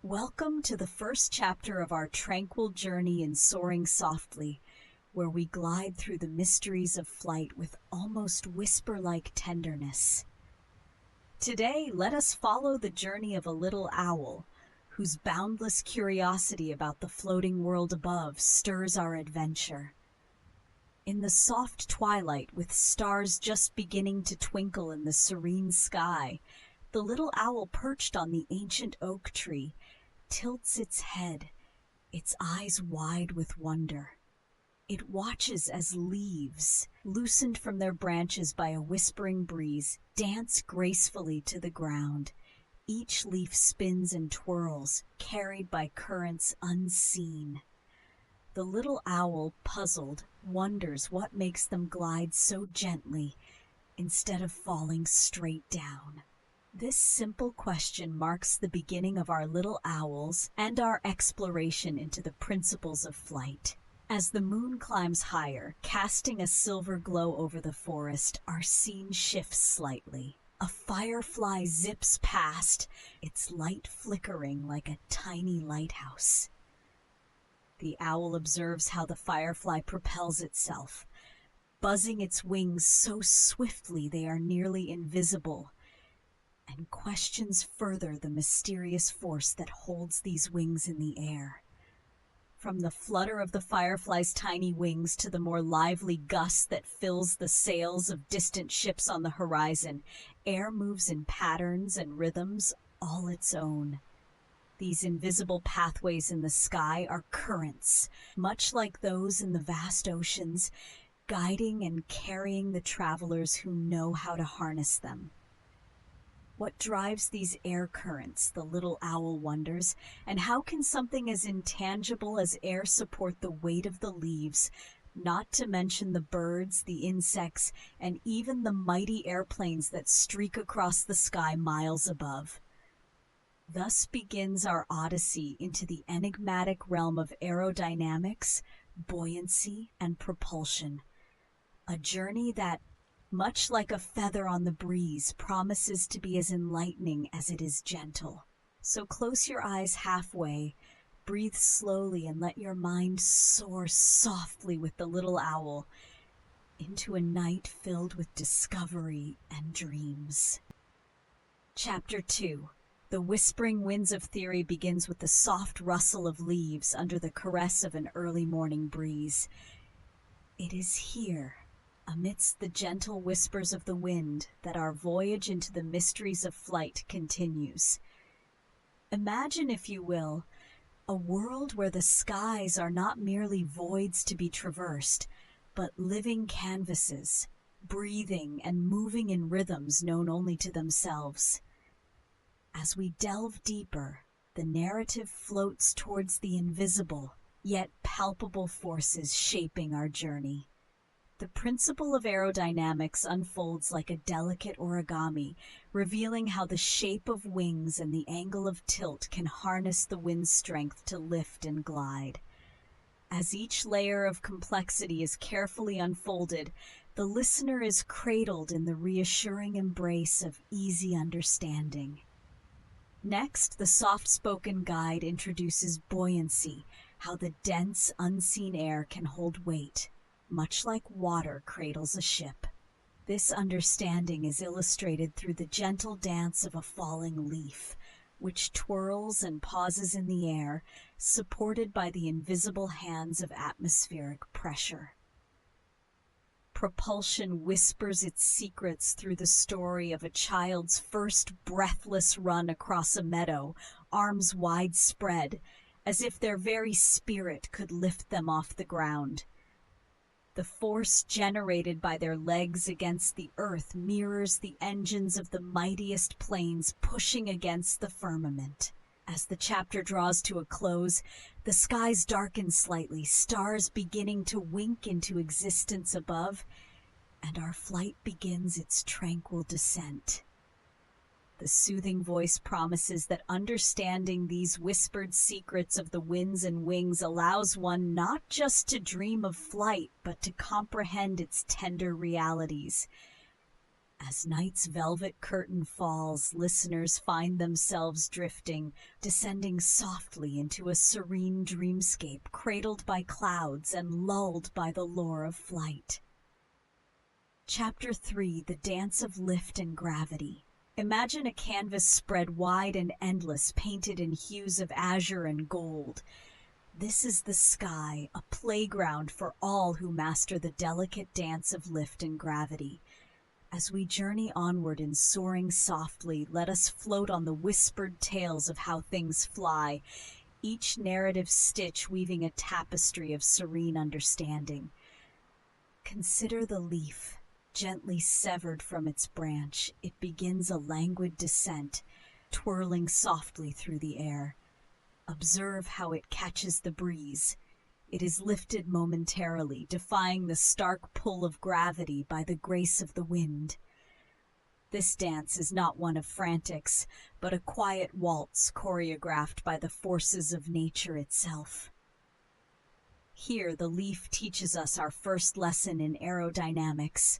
Welcome to the first chapter of our tranquil journey in Soaring Softly, where we glide through the mysteries of flight with almost whisper-like tenderness. Today, let us follow the journey of a little owl, whose boundless curiosity about the floating world above stirs our adventure. In the soft twilight, with stars just beginning to twinkle in the serene sky, the little owl perched on the ancient oak tree tilts its head, its eyes wide with wonder. It watches as leaves, loosened from their branches by a whispering breeze, dance gracefully to the ground. Each leaf spins and twirls, carried by currents unseen. The little owl, puzzled, wonders what makes them glide so gently instead of falling straight down. This simple question marks the beginning of our little owls and our exploration into the principles of flight. As the moon climbs higher, casting a silver glow over the forest, our scene shifts slightly. A firefly zips past, its light flickering like a tiny lighthouse. The owl observes how the firefly propels itself, buzzing its wings so swiftly they are nearly invisible, and questions further the mysterious force that holds these wings in the air. From the flutter of the firefly's tiny wings to the more lively gust that fills the sails of distant ships on the horizon, air moves in patterns and rhythms all its own. These invisible pathways in the sky are currents, much like those in the vast oceans, guiding and carrying the travelers who know how to harness them. What drives these air currents, the little owl wonders, and how can something as intangible as air support the weight of the leaves, not to mention the birds, the insects, and even the mighty airplanes that streak across the sky miles above? Thus begins our odyssey into the enigmatic realm of aerodynamics, buoyancy, and propulsion, a journey that, much like a feather on the breeze, promises to be as enlightening as it is gentle. So close your eyes halfway, breathe slowly, and let your mind soar softly with the little owl into a night filled with discovery and dreams. Chapter 2. The Whispering Winds of Theory begins with the soft rustle of leaves under the caress of an early morning breeze. It is here, amidst the gentle whispers of the wind, that our voyage into the mysteries of flight continues. Imagine, if you will, a world where the skies are not merely voids to be traversed, but living canvases, breathing and moving in rhythms known only to themselves. As we delve deeper, the narrative floats towards the invisible, yet palpable forces shaping our journey. The principle of aerodynamics unfolds like a delicate origami, revealing how the shape of wings and the angle of tilt can harness the wind's strength to lift and glide. As each layer of complexity is carefully unfolded, the listener is cradled in the reassuring embrace of easy understanding. Next, the soft-spoken guide introduces buoyancy, how the dense, unseen air can hold weight, much like water cradles a ship. This understanding is illustrated through the gentle dance of a falling leaf, which twirls and pauses in the air, supported by the invisible hands of atmospheric pressure. Propulsion whispers its secrets through the story of a child's first breathless run across a meadow, arms wide spread, as if their very spirit could lift them off the ground. The force generated by their legs against the earth mirrors the engines of the mightiest planes pushing against the firmament. As the chapter draws to a close, the skies darken slightly, stars beginning to wink into existence above, and our flight begins its tranquil descent. The soothing voice promises that understanding these whispered secrets of the winds and wings allows one not just to dream of flight, but to comprehend its tender realities. As night's velvet curtain falls, listeners find themselves drifting, descending softly into a serene dreamscape, cradled by clouds and lulled by the lure of flight. Chapter 3: The Dance of Lift and Gravity. Imagine a canvas spread wide and endless, painted in hues of azure and gold. This is the sky, a playground for all who master the delicate dance of lift and gravity. As we journey onward in soaring softly, let us float on the whispered tales of how things fly, each narrative stitch weaving a tapestry of serene understanding. Consider the leaf. Gently severed from its branch, it begins a languid descent, twirling softly through the air. Observe how it catches the breeze. It is lifted momentarily, defying the stark pull of gravity by the grace of the wind. This dance is not one of frantics, but a quiet waltz choreographed by the forces of nature itself. Here, the leaf teaches us our first lesson in aerodynamics,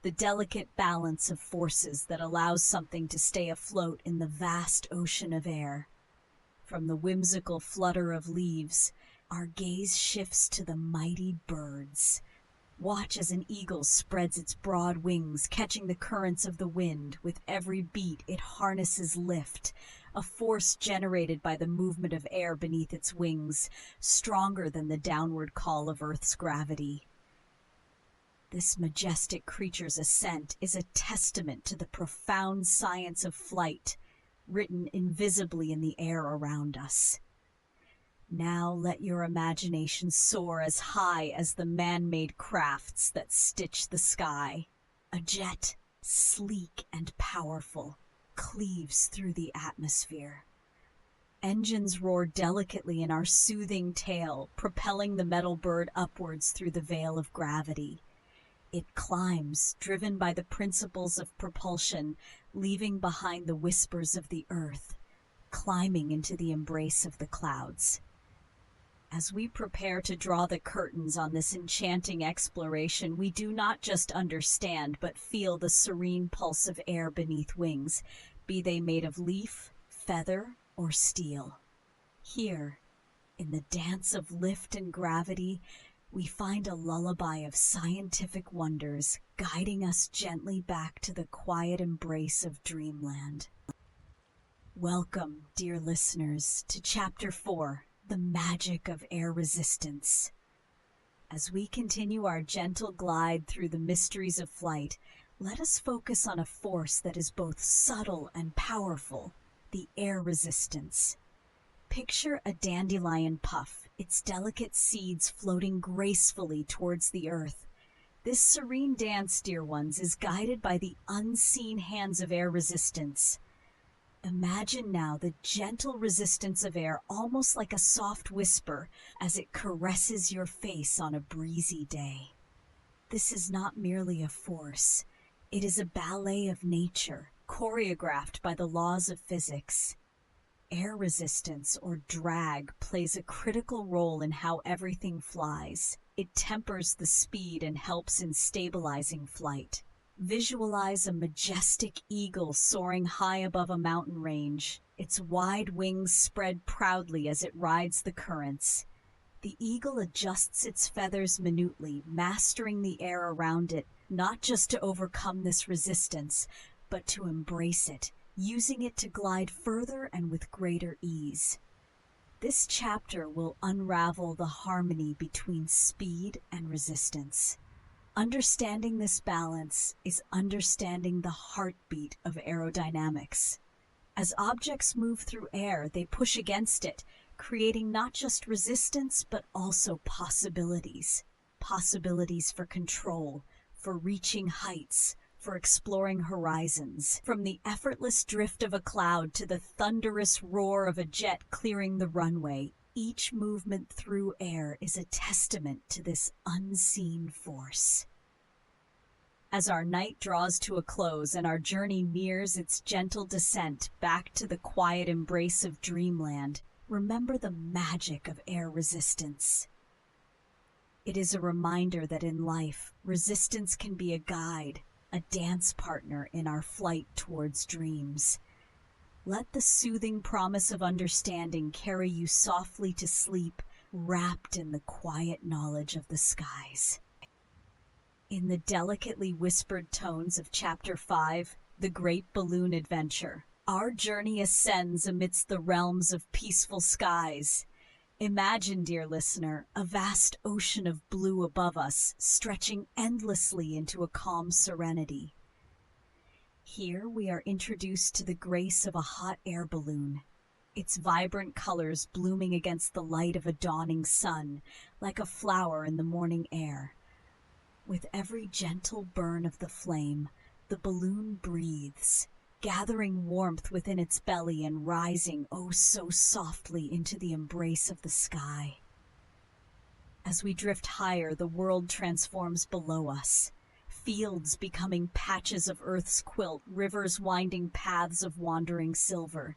the delicate balance of forces that allows something to stay afloat in the vast ocean of air. From the whimsical flutter of leaves, our gaze shifts to the mighty birds. Watch as an eagle spreads its broad wings, catching the currents of the wind. With every beat, it harnesses lift, a force generated by the movement of air beneath its wings, stronger than the downward call of Earth's gravity. This majestic creature's ascent is a testament to the profound science of flight, written invisibly in the air around us. Now let your imagination soar as high as the man-made crafts that stitch the sky. A jet, sleek and powerful, cleaves through the atmosphere. Engines roar delicately in our soothing tail, propelling the metal bird upwards through the veil of gravity. It climbs, driven by the principles of propulsion, leaving behind the whispers of the earth, climbing into the embrace of the clouds. As we prepare to draw the curtains on this enchanting exploration, we do not just understand, but feel the serene pulse of air beneath wings, be they made of leaf, feather, or steel. Here, in the dance of lift and gravity, we find a lullaby of scientific wonders, guiding us gently back to the quiet embrace of Dreamland. Welcome, dear listeners, to Chapter 4, The Magic of Air Resistance. As we continue our gentle glide through the mysteries of flight, let us focus on a force that is both subtle and powerful, the air resistance. Picture a dandelion puff, its delicate seeds floating gracefully towards the earth. This serene dance, dear ones, is guided by the unseen hands of air resistance. Imagine now the gentle resistance of air, almost like a soft whisper, as it caresses your face on a breezy day. This is not merely a force. It is a ballet of nature, choreographed by the laws of physics. Air resistance, or drag, plays a critical role in how everything flies. It tempers the speed and helps in stabilizing flight. Visualize a majestic eagle soaring high above a mountain range, its wide wings spread proudly as it rides the currents. The eagle adjusts its feathers minutely, mastering the air around it, not just to overcome this resistance, but to embrace it, using it to glide further and with greater ease. This chapter will unravel the harmony between speed and resistance. Understanding this balance is understanding the heartbeat of aerodynamics. As objects move through air, they push against it, creating not just resistance, but also possibilities. Possibilities for control, for reaching heights, for exploring horizons. From the effortless drift of a cloud to the thunderous roar of a jet clearing the runway, each movement through air is a testament to this unseen force. As our night draws to a close and our journey nears its gentle descent back to the quiet embrace of Dreamland, remember the magic of air resistance. It is a reminder that in life, resistance can be a guide, a dance partner in our flight towards dreams. Let the soothing promise of understanding carry you softly to sleep, wrapped in the quiet knowledge of the skies. In the delicately whispered tones of Chapter 5, The Great Balloon Adventure, our journey ascends amidst the realms of peaceful skies. Imagine, dear listener, a vast ocean of blue above us, stretching endlessly into a calm serenity. Here we are introduced to the grace of a hot air balloon, its vibrant colors blooming against the light of a dawning sun, like a flower in the morning air. With every gentle burn of the flame, the balloon breathes, gathering warmth within its belly and rising oh so softly into the embrace of the sky. As we drift higher, the world transforms below us. Fields becoming patches of earth's quilt, rivers winding paths of wandering silver.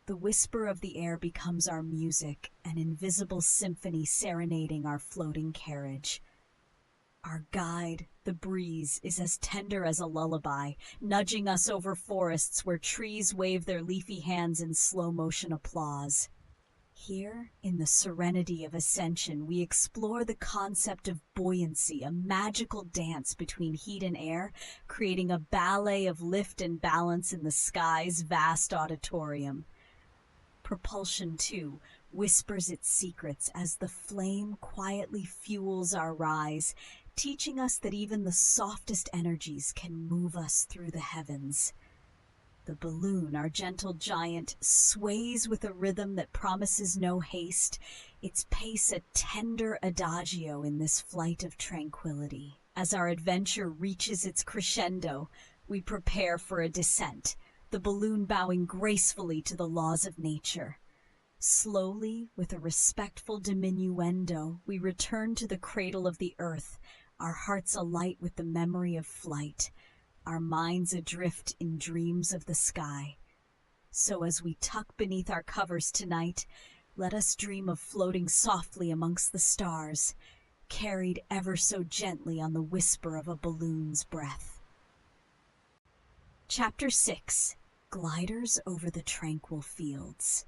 The whisper of the air becomes our music, an invisible symphony serenading our floating carriage. Our guide, the breeze, is as tender as a lullaby, nudging us over forests where trees wave their leafy hands in slow motion applause. Here, in the serenity of ascension, we explore the concept of buoyancy, a magical dance between heat and air, creating a ballet of lift and balance in the sky's vast auditorium. Propulsion, too, whispers its secrets as the flame quietly fuels our rise, teaching us that even the softest energies can move us through the heavens. The balloon, our gentle giant, sways with a rhythm that promises no haste, its pace a tender adagio in this flight of tranquility. As our adventure reaches its crescendo, we prepare for a descent, the balloon bowing gracefully to the laws of nature. Slowly, with a respectful diminuendo, we return to the cradle of the earth, our hearts alight with the memory of flight, our minds adrift in dreams of the sky. So as we tuck beneath our covers tonight, let us dream of floating softly amongst the stars, carried ever so gently on the whisper of a balloon's breath. Chapter 6, Gliders Over the Tranquil Fields.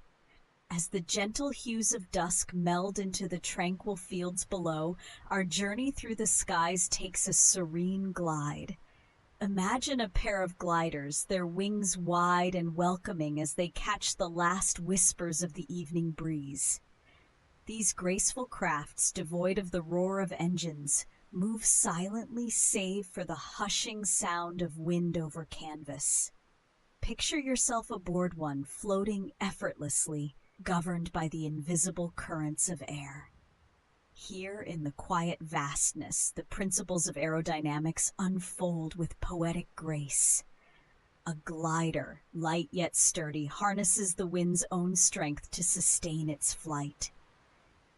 As the gentle hues of dusk meld into the tranquil fields below, our journey through the skies takes a serene glide. Imagine a pair of gliders, their wings wide and welcoming as they catch the last whispers of the evening breeze. These graceful crafts, devoid of the roar of engines, move silently save for the hushing sound of wind over canvas. Picture yourself aboard one, floating effortlessly, governed by the invisible currents of air. Here in the quiet vastness, the principles of aerodynamics unfold with poetic grace. A glider, light yet sturdy, harnesses the wind's own strength to sustain its flight.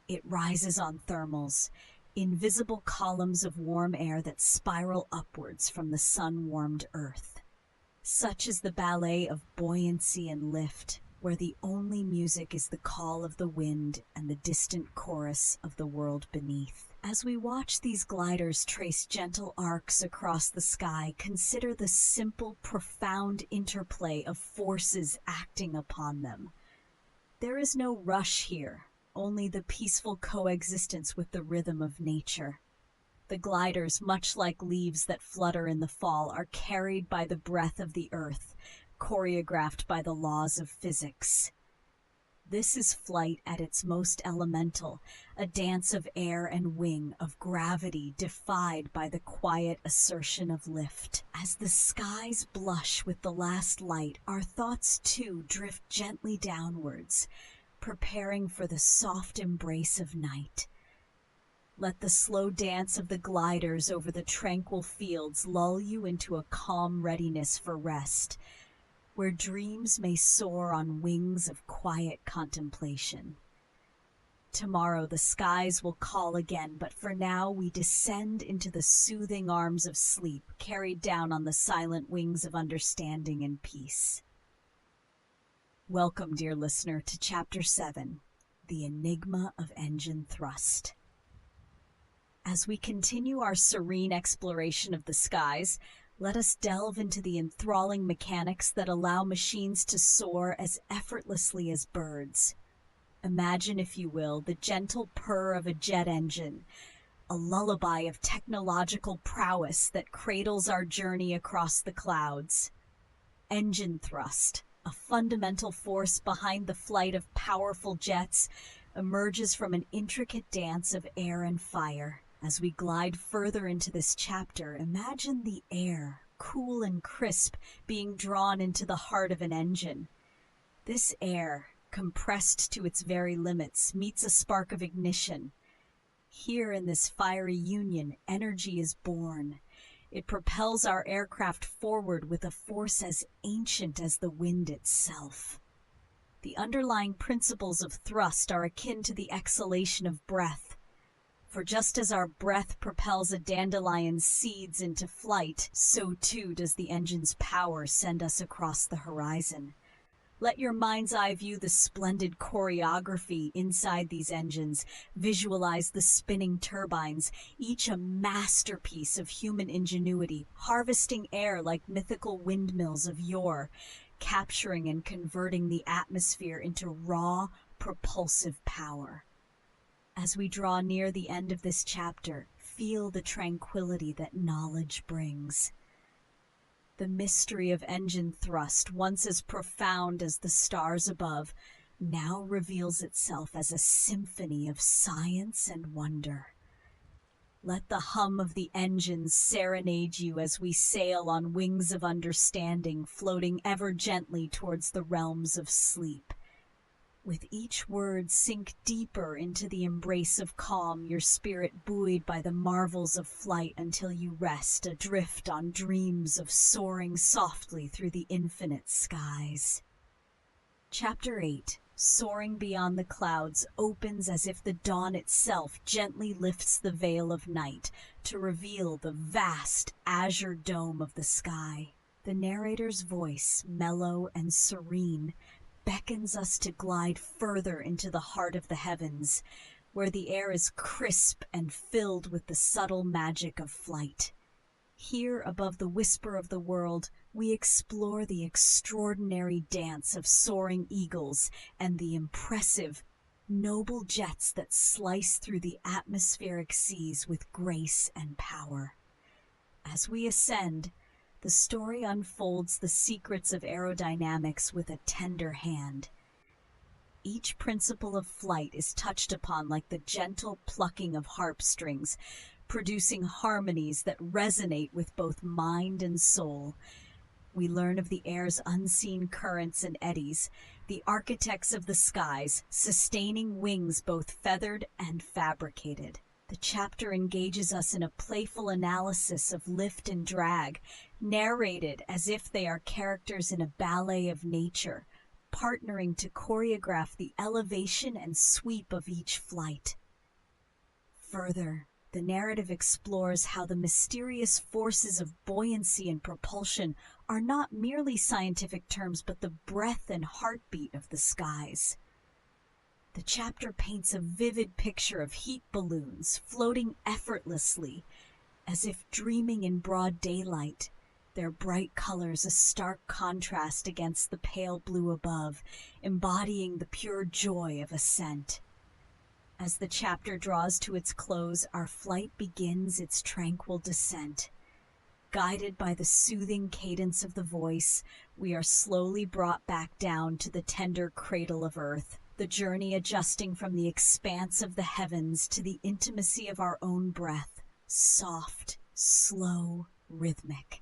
It rises on thermals, invisible columns of warm air that spiral upwards from the sun-warmed earth. Such is the ballet of buoyancy and lift, where the only music is the call of the wind and the distant chorus of the world beneath. As we watch these gliders trace gentle arcs across the sky, consider the simple, profound interplay of forces acting upon them. There is no rush here, only the peaceful coexistence with the rhythm of nature. The gliders, much like leaves that flutter in the fall, are carried by the breath of the earth, choreographed by the laws of physics. This is flight at its most elemental, a dance of air and wing, of gravity defied by the quiet assertion of lift. As the skies blush with the last light, our thoughts too drift gently downwards, preparing for the soft embrace of night. Let the slow dance of the gliders over the tranquil fields lull you into a calm readiness for rest, where dreams may soar on wings of quiet contemplation. Tomorrow the skies will call again, but for now we descend into the soothing arms of sleep, carried down on the silent wings of understanding and peace. Welcome, dear listener, to Chapter 7, The Enigma of Engine Thrust. As we continue our serene exploration of the skies, Let us delve into the enthralling mechanics that allow machines to soar as effortlessly as birds. Imagine, if you will, the gentle purr of a jet engine, a lullaby of technological prowess that cradles our journey across the clouds. Engine thrust, a fundamental force behind the flight of powerful jets, emerges from an intricate dance of air and fire. As we glide further into this chapter, imagine the air, cool and crisp, being drawn into the heart of an engine. This air, compressed to its very limits, meets a spark of ignition. Here in this fiery union, energy is born. It propels our aircraft forward with a force as ancient as the wind itself. The underlying principles of thrust are akin to the exhalation of breath. For just as our breath propels a dandelion's seeds into flight, so too does the engine's power send us across the horizon. Let your mind's eye view the splendid choreography inside these engines. Visualize the spinning turbines, each a masterpiece of human ingenuity, harvesting air like mythical windmills of yore, capturing and converting the atmosphere into raw, propulsive power. As we draw near the end of this chapter, feel the tranquility that knowledge brings. The mystery of engine thrust, once as profound as the stars above, now reveals itself as a symphony of science and wonder. Let the hum of the engines serenade you as we sail on wings of understanding, floating ever gently towards the realms of sleep. With each word, sink deeper into the embrace of calm, your spirit buoyed by the marvels of flight until you rest adrift on dreams of soaring softly through the infinite skies. Chapter 8, Soaring Beyond the Clouds, opens as if the dawn itself gently lifts the veil of night to reveal the vast azure dome of the sky. The narrator's voice, mellow and serene, beckons us to glide further into the heart of the heavens, where the air is crisp and filled with the subtle magic of flight. Here, above the whisper of the world, we explore the extraordinary dance of soaring eagles and the impressive, noble jets that slice through the atmospheric seas with grace and power. As we ascend, the story unfolds the secrets of aerodynamics with a tender hand. Each principle of flight is touched upon like the gentle plucking of harp strings, producing harmonies that resonate with both mind and soul. We learn of the air's unseen currents and eddies, the architects of the skies, sustaining wings both feathered and fabricated. The chapter engages us in a playful analysis of lift and drag, narrated as if they are characters in a ballet of nature, partnering to choreograph the elevation and sweep of each flight. Further, the narrative explores how the mysterious forces of buoyancy and propulsion are not merely scientific terms, but the breath and heartbeat of the skies. The chapter paints a vivid picture of heat balloons floating effortlessly, as if dreaming in broad daylight, their bright colors a stark contrast against the pale blue above, embodying the pure joy of ascent. As the chapter draws to its close, our flight begins its tranquil descent. Guided by the soothing cadence of the voice, we are slowly brought back down to the tender cradle of earth, the journey adjusting from the expanse of the heavens to the intimacy of our own breath, soft, slow, rhythmic.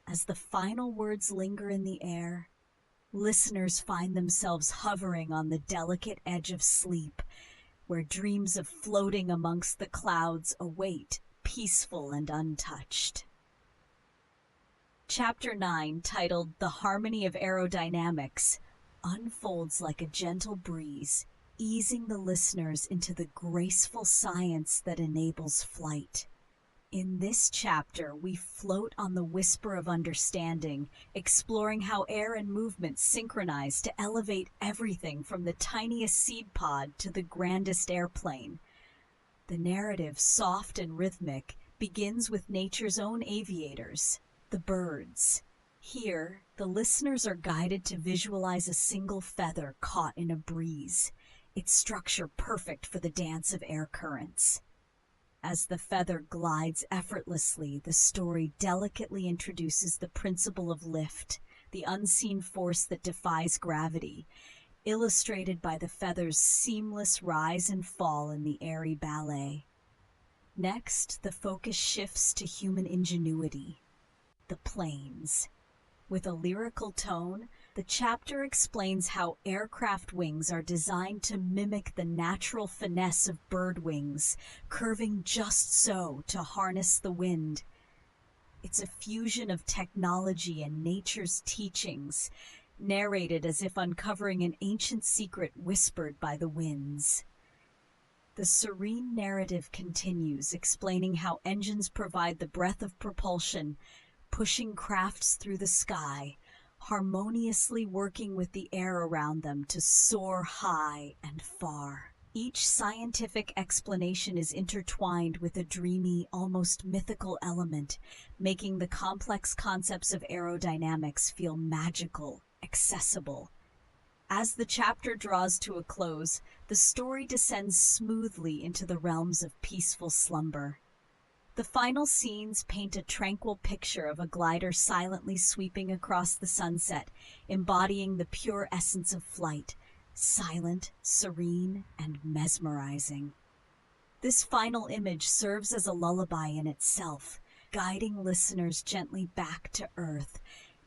As the final words linger in the air, listeners find themselves hovering on the delicate edge of sleep, where dreams of floating amongst the clouds await, peaceful and untouched. Chapter 9, titled The Harmony of Aerodynamics, unfolds like a gentle breeze, easing the listeners into the graceful science that enables flight. In this chapter, we float on the whisper of understanding, exploring how air and movement synchronize to elevate everything from the tiniest seed pod to the grandest airplane. The narrative, soft and rhythmic, begins with nature's own aviators, The birds. Here, the listeners are guided to visualize a single feather caught in a breeze, its structure perfect for the dance of air currents. As the feather glides effortlessly, the story delicately introduces the principle of lift, the unseen force that defies gravity, illustrated by the feather's seamless rise and fall in the airy ballet. Next, the focus shifts to human ingenuity, the planes. With a lyrical tone, the chapter explains how aircraft wings are designed to mimic the natural finesse of bird wings, curving just so to harness the wind. It's a fusion of technology and nature's teachings, narrated as if uncovering an ancient secret whispered by the winds. The Serene narrative continues, explaining how engines provide the breath of propulsion, pushing crafts through the sky, harmoniously working with the air around them to soar high and far. Each scientific explanation is intertwined with a dreamy, almost mythical element, making the complex concepts of aerodynamics feel magical, accessible. As the chapter draws to a close, the story descends smoothly into the realms of peaceful slumber. The final scenes paint a tranquil picture of a glider silently sweeping across the sunset, embodying the pure essence of flight, silent, serene, and mesmerizing. This final image serves as a lullaby in itself, guiding listeners gently back to Earth,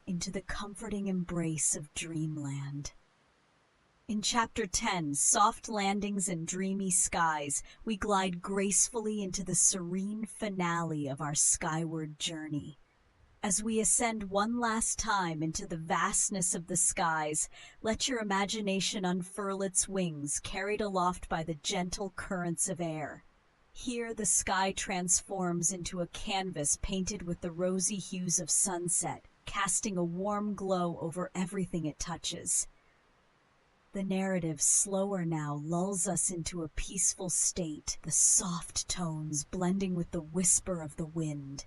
into the comforting embrace of Dreamland. In Chapter 10, Soft Landings and Dreamy Skies, we glide gracefully into the serene finale of our skyward journey. As we ascend one last time into the vastness of the skies, let your imagination unfurl its wings, carried aloft by the gentle currents of air. Here the sky transforms into a canvas painted with the rosy hues of sunset, casting a warm glow over everything it touches. The narrative, slower now, lulls us into a peaceful state, the soft tones blending with the whisper of the wind.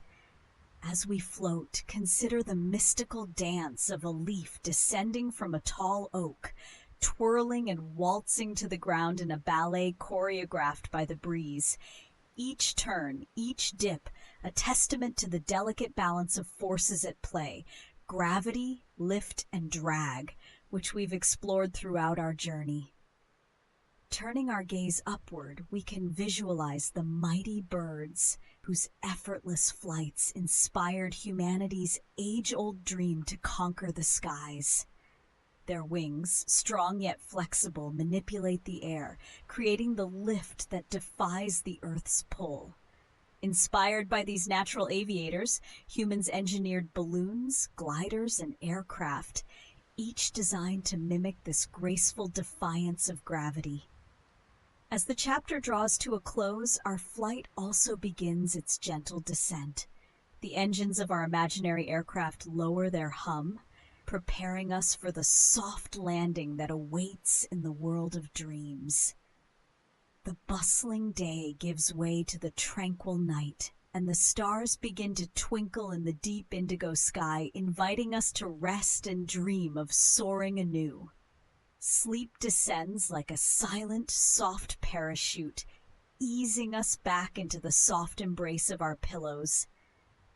As we float, consider the mystical dance of a leaf descending from a tall oak, twirling and waltzing to the ground in a ballet choreographed by the breeze. Each turn, each dip, a testament to the delicate balance of forces at play, gravity, lift, and drag, which we've explored throughout our journey. Turning our gaze upward, we can visualize the mighty birds whose effortless flights inspired humanity's age-old dream to conquer the skies. Their wings, strong yet flexible, manipulate the air, creating the lift that defies the Earth's pull. Inspired by these natural aviators, humans engineered balloons, gliders, and aircraft, each designed to mimic this graceful defiance of gravity. As the chapter draws to a close, our flight also begins its gentle descent. The engines of our imaginary aircraft lower their hum, preparing us for the soft landing that awaits in the world of dreams. The bustling day gives way to the tranquil night, and the stars begin to twinkle in the deep indigo sky, inviting us to rest and dream of soaring anew. Sleep descends like a silent, soft parachute, easing us back into the soft embrace of our pillows.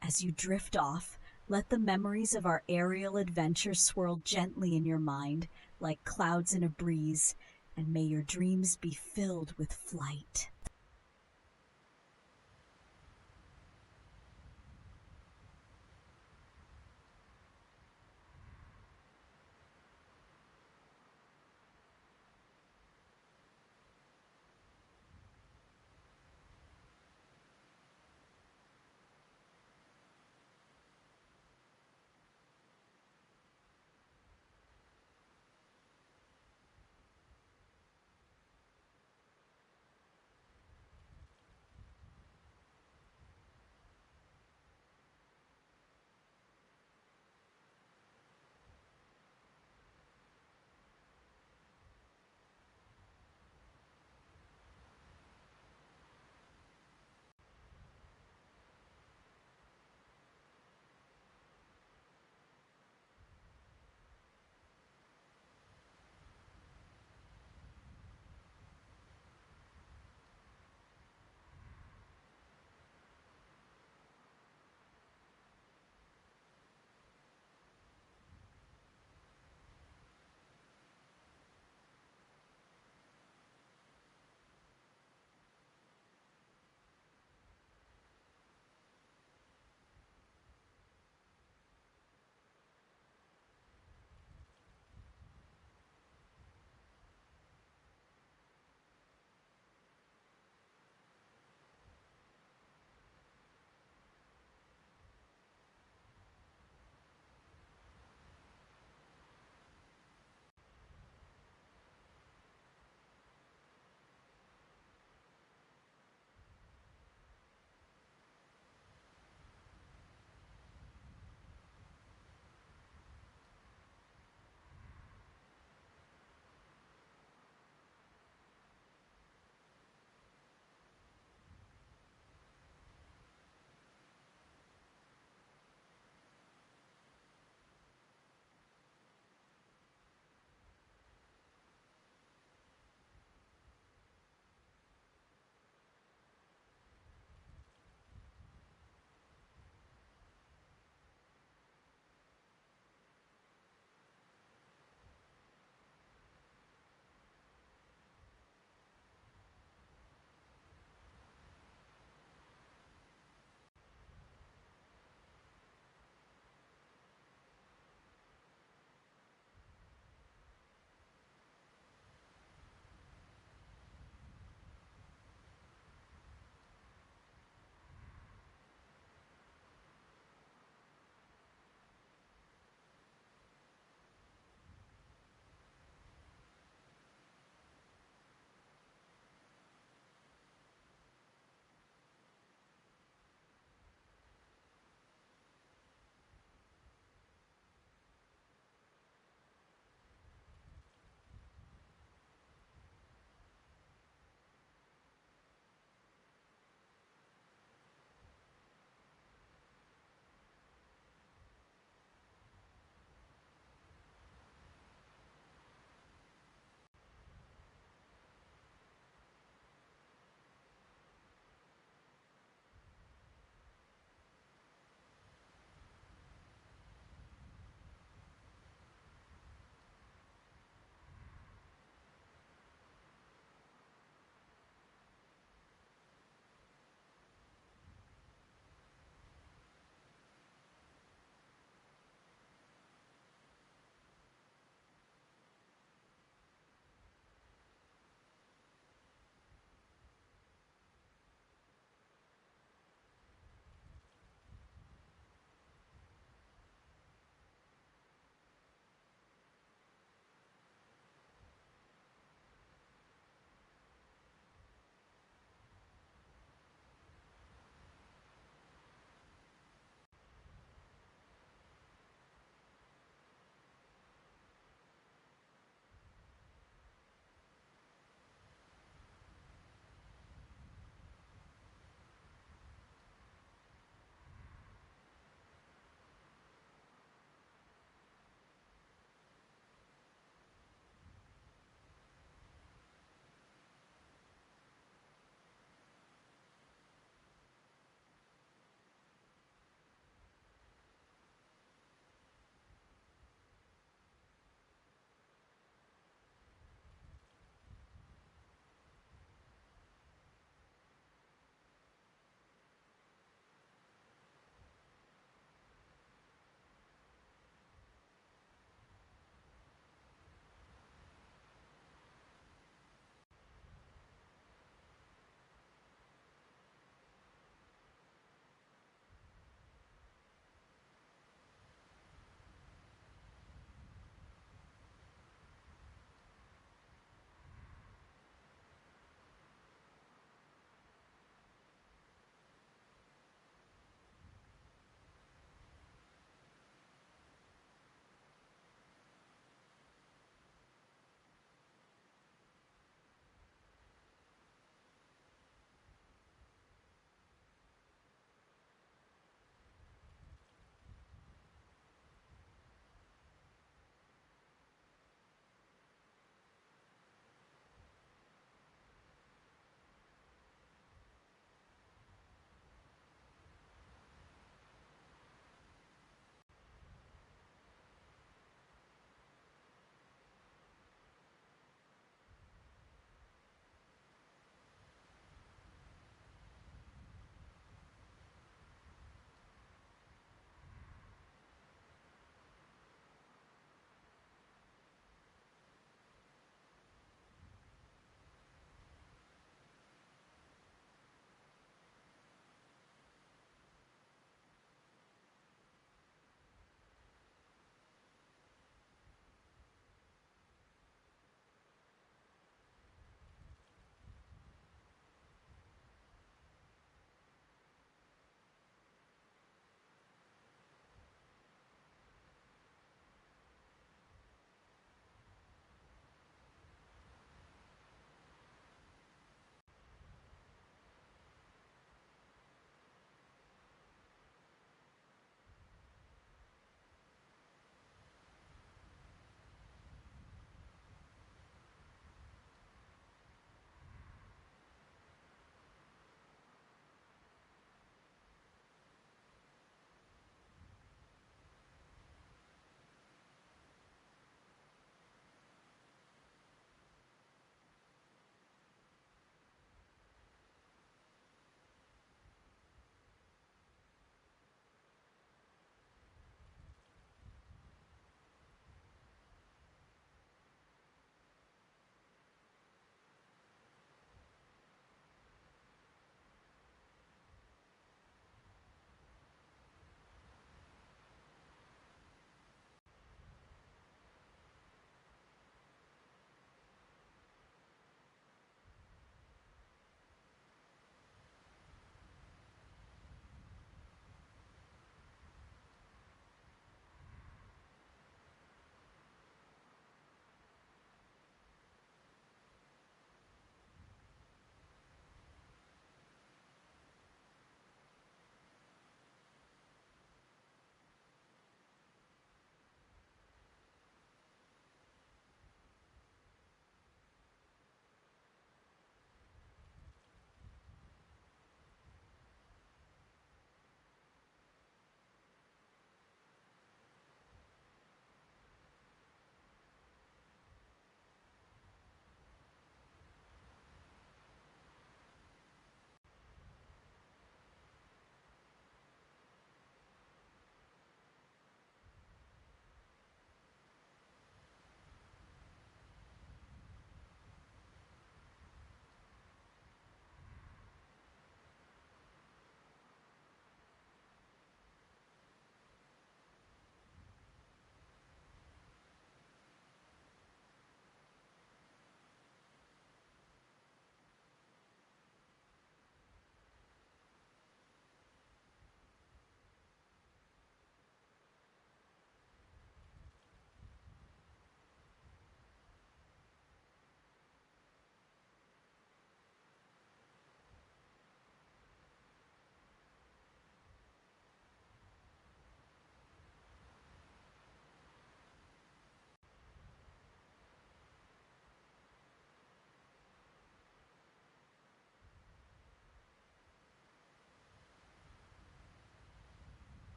As you drift off, let the memories of our aerial adventure swirl gently in your mind, like clouds in a breeze, and may your dreams be filled with flight.